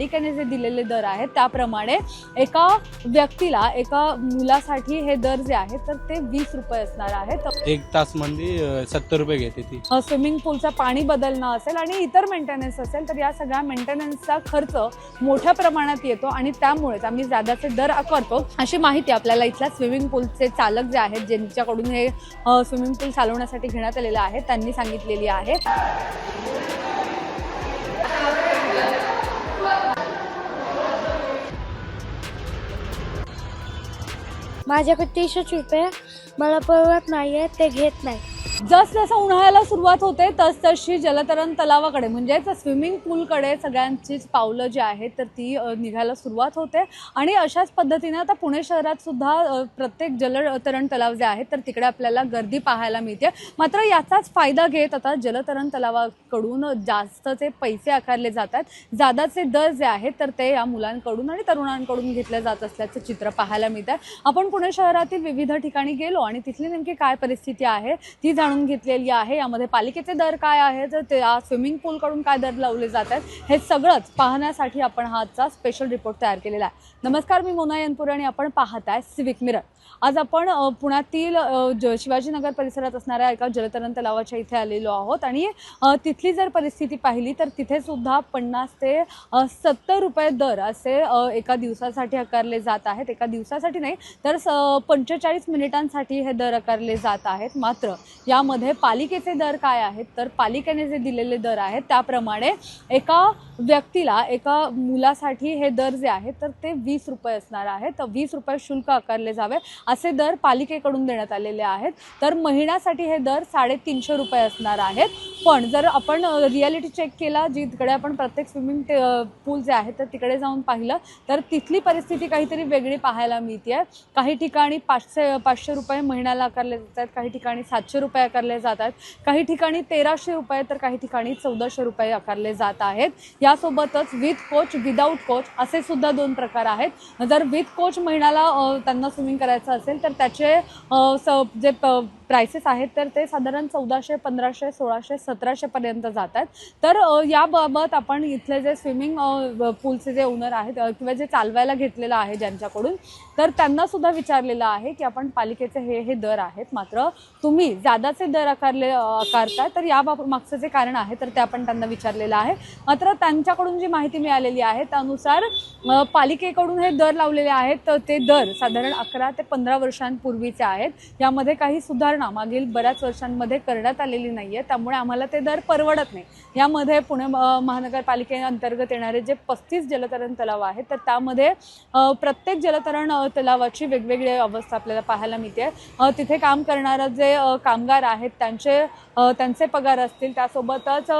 पालिकेने जे दिलेले दर आहेत त्याप्रमाणे एका व्यक्तीला एका मुलासाठी हे दर जे आहे तर ते 20 रुपये असणार आहेत। 1 तास मध्ये 70 रुपये घेते ती। स्विमिंग पूलचं पाणी बदलणं असेल आणि इतर मेंटेनन्स असेल तर या सगळ्या मेंटेनन्सचा खर्च मोठ्या प्रमाणात येतो आणि त्यामुळेच आम्ही जादाचे दर आकारतो अशी माहिती आपल्याला इथल्या स्विमिंग पूलचे चालक जे आहेत ज्यांच्याकडून हे स्विमिंग पूल चालवण्यासाठी घेण्यात आलेलं आहे त्यांनी सांगितलेली आहे। माझ्याकडे 30 रुपये मला परवडत नाहीये ते घेत नाही। जसजसं उन्हाळ्याला सुरुवात होते तसतशी जलतरण तलावाकडे म्हणजेच स्विमिंग पूलकडे सगळ्यांचीच पावलं जी आहेत तर ती निघायला सुरुवात होते आणि अशाच पद्धतीने आता पुणे शहरात सुद्धा प्रत्येक जलतरण तलाव जे आहेत तर तिकडे आपल्याला गर्दी पाहायला मिळते। मात्र याचाच फायदा घेत आता जलतरण तलावाकडून जास्तचे पैसे आकारले जातात, जादाचे दर जे आहेत तर ते या मुलांकडून आणि तरुणांकडून घेतले जात असल्याचं चित्र पाहायला मिळतं। आपण पुणे शहरातील विविध ठिकाणी गेलो आणि तिथली नेमकी काय परिस्थिती आहे ती जाणून घेतलेली आहे। यामध्ये पालिकेचे दर काय आहेत, ते स्विमिंग पूलकडून काय दर लावले जातात हे सगळंच पाहण्यासाठी आपण हा आजचा स्पेशल रिपोर्ट तयार केलेला आहे। नमस्कार, मी मोना यनपुरे आणि आपण पाहताय सिविक मिरर। आज आपण पुण्यातील शिवाजीनगर परिसरात असणाऱ्या एका जलतरण तलावाच्या इथे आलेलो आहोत आणि तिथली जर परिस्थिती पाहिली तर तिथे सुद्धा 50 ते 70 रुपये दर असे एका दिवसासाठी आकारले जात आहेत। एका दिवसासाठी नाही तर 45 मिनिटांसाठी हे दर आकारले जात आहेत। मात्र यामध्ये पालिकेचे दर काय आहेत तर पालिकेने जे दिलेले दर आहेत त्याप्रमाणे एका व्यक्तीला एका मुलासाठी हे दर जे आहेत तर ते 20 रुपये असणार आहेत। 20 रुपये शुल्क आकारले जावे असे दर पालिकेकडून देण्यात आलेले आहेत। तर महिन्यासाठी हे दर 350 रुपये असणार आहेत। पण जर आपण रियालिटी चेक केला जिकडे आपण प्रत्येक स्विमिंग पूल जे आहे तर तिकडे जाऊन पाहिलं तर तिथली परिस्थिती काहीतरी वेगळी पाहायला मिळते। काही ठिकाणी 500 रुपये महिन्याला आकारले जातात, काही ठिकाणी 700 रुपये आकारले जातात, काही ठिकाणी 1300 रुपये तर काही ठिकाणी 1400 रुपये आकारले जात आहेत। यासोबतच विथ कोच विदाऊट कोच असे सुद्धा 2 प्रकार आहेत। जर विथ कोच महिन्याला त्यांना स्विमिंग करायचं असेल तर त्याचे जे प्राइसेस आहेत तर ते साधारण 1400, 1500, 1600, 1700 पर्यंत जातात। तर याबाबत आपण इथले जे स्विमिंग पूलचे जे ओनर आहेत किंवा जे चालवायला घेतलेलं आहे ज्यांच्याकडून तर त्यांना सुद्धा विचारलेलं आहे की आपण पालिकेचे हे दर आहेत, मात्र तुम्ही जादाचे दर आकारताय तर याबाबत मागचं जे कारण आहे तर ते आपण त्यांना विचारलेलं आहे। मात्र त्यांच्याकडून जी माहिती मिळालेली आहे त्यानुसार पालिकेकडून हे दर लावलेले आहेत तर ते दर साधारण 11 ते 15 वर्षांपूर्वीचे आहेत। यामध्ये काही सुधारणा मागील बऱ्याच वर्षांमध्ये करण्यात आलेली नाही आहे, त्यामुळे आम्हाला ते दर परवडत नाही। यामध्ये पुणे महानगरपालिकेअंतर्गत येणारे जे 35 जलतरण तलाव आहेत तर त्यामध्ये प्रत्येक जलतरण तलावाची वेगवेगळी अवस्था आपल्याला पाहायला मिळते। तिथे काम करणारे जे कामगार आहेत त्यांचे पगार असतील, त्यासोबतच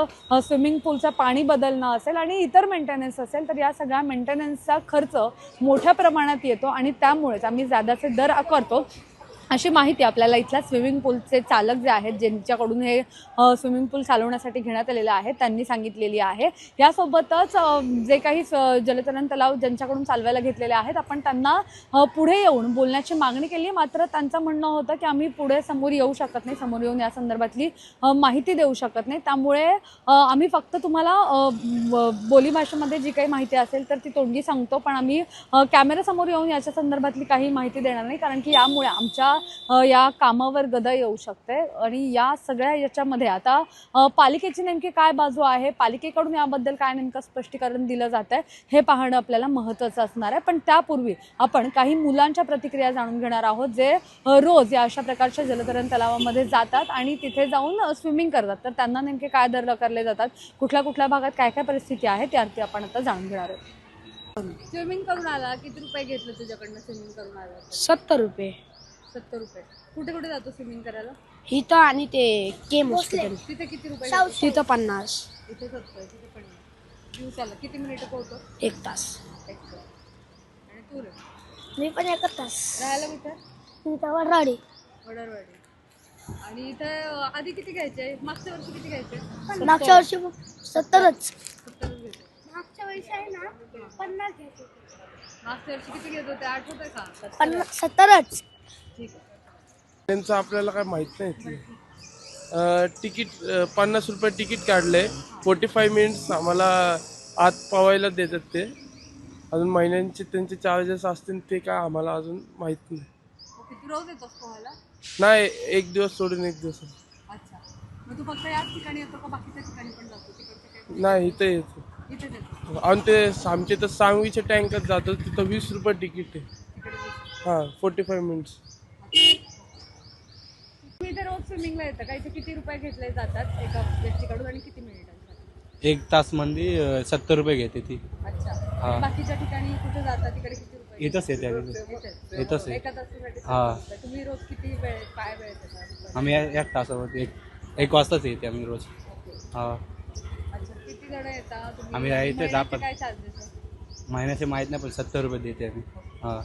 स्विमिंग पूलचं पाणी बदलणं असेल आणि इतर मेंटेनन्स असेल तर या सगळ्या मेंटेनन्सचा खर्च मोठ्या प्रमाणात येतो आणि त्यामुळेच आम्ही जादाचे दर आकारतो अशी माहिती आपल्याला इथल्या स्विमिंग पूलचे चालक जे आहेत ज्यांच्याकडून हे स्विमिंग पूल चालवण्यासाठी घेण्यात आलेलं आहे त्यांनी सांगितलेली आहे। यासोबतच जे काही जलतरण तलाव ज्यांच्याकडून चालवायला घेतलेले आहेत आपण त्यांना पुढे येऊन बोलण्याची मागणी केली, मात्र त्यांचं म्हणणं होतं की आम्ही पुढे समोर येऊ शकत नाही, समोर येऊन या संदर्भातली माहिती देऊ शकत नाही, त्यामुळे आम्ही फक्त तुम्हाला बोलीभाषेमध्ये जी काही माहिती असेल तर ती तोंडी सांगतो, पण आम्ही कॅमेऱ्यासमोर येऊन याच्या संदर्भातली काही माहिती देणार नाही, कारण की यामुळे आमच्या या कामावर गदा येऊ शकते। आणि या सगळ्या याच्यामध्ये आता पालिकेची नेमकी काय बाजू आहे, पालिकेकडून याबद्दल काय नेमकं स्पष्टीकरण दिलं जात आहे हे पाहणं आपल्याला महत्त्वाचं असणार आहे। पण त्यापूर्वी आपण काही मुलांच्या प्रतिक्रिया जाणून घेणार आहोत जे रोज या अशा प्रकारच्या जलतरण तलावामध्ये जातात आणि तिथे जाऊन स्विमिंग करतात। तर त्यांना नेमके काय दर आकारले जातात, कुठल्या कुठल्या भागात काय काय परिस्थिती आहे त्यावरती आपण आता जाणून घेणार आहोत। स्विमिंग करून आला, किती रुपये घेतले तुझ्याकडनं स्विमिंग करून आला? 70 रुपये। 70 रुपये। कुठे कुठे जातो स्विमिंग करायला? इथं आणि ते केम हॉस्पिटल तिथे किती रुपये? तिथं 50। इथे 70, तिथे 50। दिवसाला किती मिनिटं पोहतो? 1 तास। आणि तू रे? मी पण 1 तास। राहायला कुठे? इथं वडराडी। वडरवाडी। आणि इथे आधी किती घ्यायचे? मागच्या वर्षी किती घ्यायचे? मागच्या वर्षी 70च। 70 घ्यायचे। मागच्या वर्षी आहे ना 50 घ्यायचे। मागच्या वर्षी किती घेत होते आठवतंय का? 70च। ठीक आहे। त्यांचं आपल्याला काय माहित नाही। तिकीट 50 रुपये तिकीट काढले, 45 मिनिट्स आम्हाला आत पवायला देतात ते. अजून महिन्यांचे त्यांचे चार्जेस असतील ते काय आम्हाला अजून माहित नाही. किती रोज येतोस पोहायला? नाही, एक दिवस सोडून एक दिवस. अच्छा, मग तू फक्त याच ठिकाणी येतो का बाकीच्या ठिकाणी पण जातो? तिकडचे काही नाही, इथे येतो. इथेच येतो आणि ते आमचे तर सांगवीच्या टँकर जातो तिथं 20 रुपये तिकीट आहे. तिकडे हां, 45 मिनिट्स. तुम्ही इथे रोज स्विमिंगला येतं का? इथे किती रुपये घेतले जातात एका व्यक्तीकडून आणि किती मिनिटांसाठी? 1 तास मध्ये 70 रुपये घेते ती. अच्छा, हा. बाकीच्या ठिकाणी कुठे जातात तिकडे किती रुपये? इथंच येते आम्ही. इथेच. इथंच आहे. एका तासासाठी हा. 70 रुपये. तुम्ही रोज किती वेळ काय वेळ येतात? आम्ही 1 तासावर एक वाजताच येते आम्ही रोज. हा. अच्छा, किती जण येतात तुम्ही? आम्ही इथे महिन्याचे 10 काय चार्जेस आहे? महिन्याचे माहीत नाही पण 70 रुपये देते आम्ही. हा.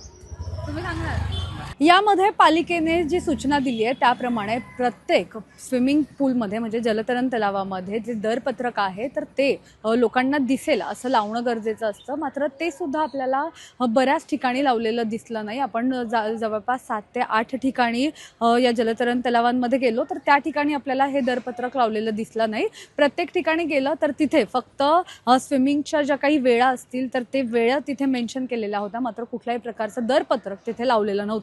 तुम्ही सांगणार. यामध्ये पालिकेने जी सूचना दिली आहे त्याप्रमाणे प्रत्येक स्विमिंग पूलमध्ये म्हणजे जलतरण तलावामध्ये जे दरपत्रक आहे तर ते लोकांना दिसेल असं लावणं गरजेचं असतं. मात्र ते सुद्धा आपल्याला बऱ्याच ठिकाणी लावलेलं दिसलं नाही. आपण जवळपास 7 ते 8 ठिकाणी या जलतरण तलावांमध्ये गेलो तर त्या ठिकाणी आपल्याला हे दरपत्रक लावलेलं दिसलं नाही. प्रत्येक ठिकाणी गेलं तर तिथे फक्त स्विमिंगच्या ज्या काही वेळा असतील तर ते वेळा तिथे मेन्शन केलेल्या होत्या. मात्र कुठल्याही प्रकारचं दरपत्रक तिथे लावलेलं नव्हतं.